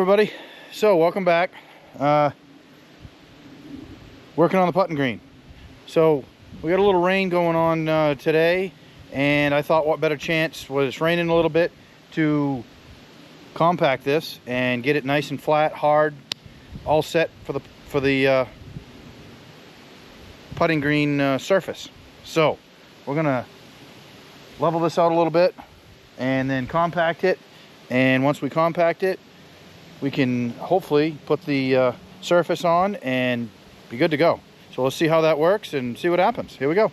everybody. So welcome back. Working on the putting green. So we got a little rain going on today, and I thought what better chance was raining a little bit to compact this and get it nice and flat, hard, all set for the putting green surface. So we're gonna level this out a little bit and then compact it, and once we compact it, we can hopefully put the surface on and be good to go. So let's see how that works and see what happens. Here we go.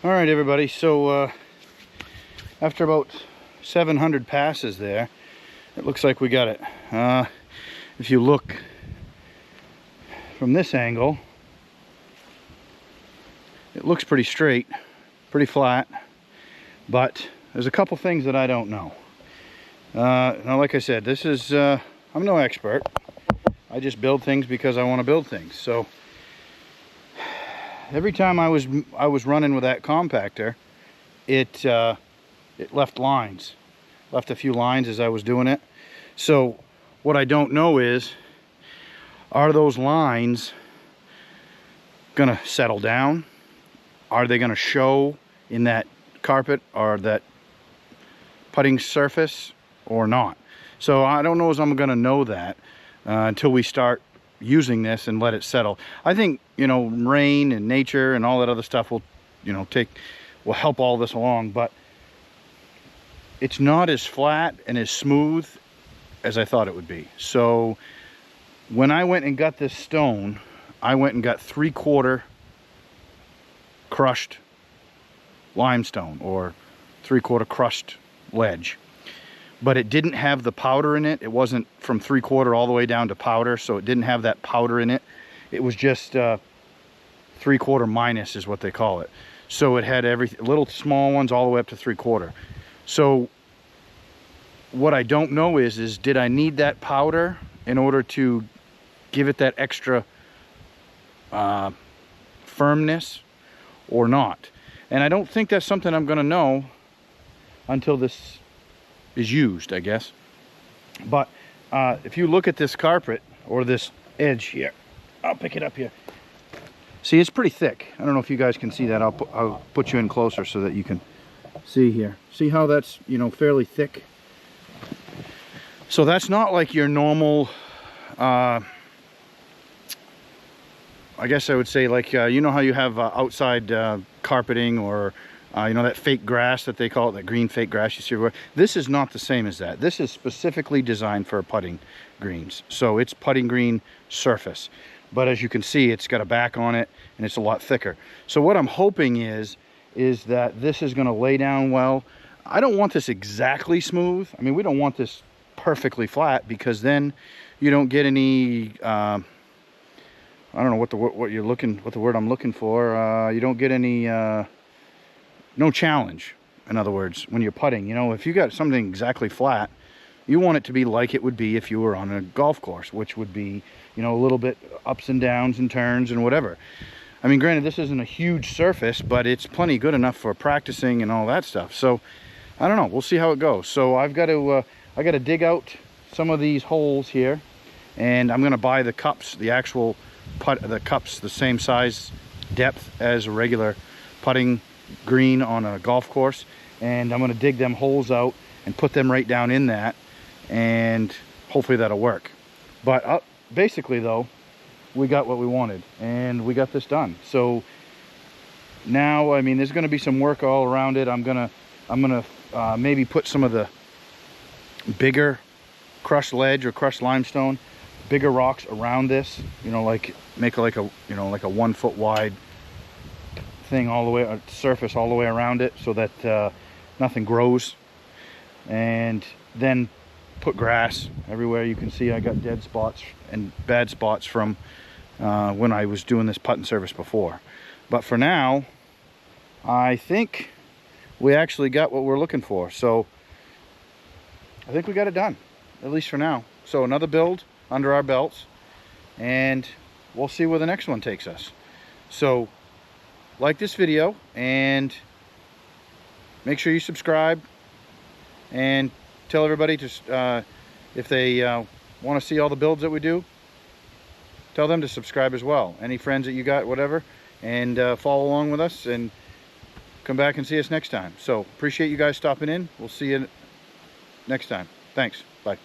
All right, everybody, so after about 700 passes there, it looks like we got it. If you look from this angle, it looks pretty straight, pretty flat, but there's a couple things that I don't know. Now, like I said, this is I'm no expert. I just build things because I want to build things. So every time I was running with that compactor, it left lines, left a few lines as I was doing it. So what I don't know is, are those lines gonna settle down? Are they gonna show in that carpet or that putting surface or not? So I don't know as I'm gonna know that until we start using this and let it settle. I think, you know, rain and nature and all that other stuff will, you know, will help all this along, but it's not as flat and as smooth as I thought it would be. So when I went and got this stone, I went and got 3/4 crushed limestone or 3/4 crushed ledge, but it didn't have the powder in it. It wasn't from 3/4 all the way down to powder, so it didn't have that powder in it. It was just 3/4 minus is what they call it. So it had little small ones all the way up to 3/4. So what I don't know is did I need that powder in order to give it that extra firmness or not? And I don't think that's something I'm gonna know until this is used, I guess. But if you look at this carpet or this edge here, I'll pick it up here. See, it's pretty thick. I don't know if you guys can see that. I'll put you in closer so that you can see here. See how that's, you know, fairly thick? So that's not like your normal, I guess I would say, like, you know how you have outside carpeting or, you know, that fake grass that they call it, that green fake grass you see everywhere. This is not the same as that. This is specifically designed for putting greens. So it's putting green surface. But as you can see, it's got a back on it and it's a lot thicker. So what I'm hoping is that this is gonna lay down well. I don't want this exactly smooth. I mean, we don't want this perfectly flat, because then you don't get any, I don't know what the word I'm looking for. You don't get any, no challenge. In other words, when you're putting, you know, if you got something exactly flat, you want it to be like it would be if you were on a golf course, which would be, you know, a little bit ups and downs and turns and whatever. I mean, granted, this isn't a huge surface, but it's plenty good enough for practicing and all that stuff. So I don't know, we'll see how it goes. So I've got to, I got to dig out some of these holes here, and I'm going to buy the cups, the actual the cups, the same size depth as a regular putting green on a golf course, and I'm going to dig them holes out and put them right down in that, and hopefully that'll work. But basically though, we got what we wanted and we got this done. So now, I mean, there's going to be some work all around it. I'm gonna maybe put some of the bigger crushed ledge or crushed limestone, bigger rocks around this, you know, like make like a, you know, like a 1 foot wide thing all the way, surface all the way around it, so that nothing grows. And then put grass everywhere. You can see I got dead spots and bad spots from when I was doing this putting service before. But for now, I think we actually got what we're looking for. So I think we got it done, at least for now. So another build under our belts, and we'll see where the next one takes us. So like this video and make sure you subscribe, and tell everybody to, if they want to see all the builds that we do, tell them to subscribe as well. Any friends that you got, whatever, and follow along with us and come back and see us next time. So appreciate you guys stopping in. We'll see you next time. Thanks. Bye.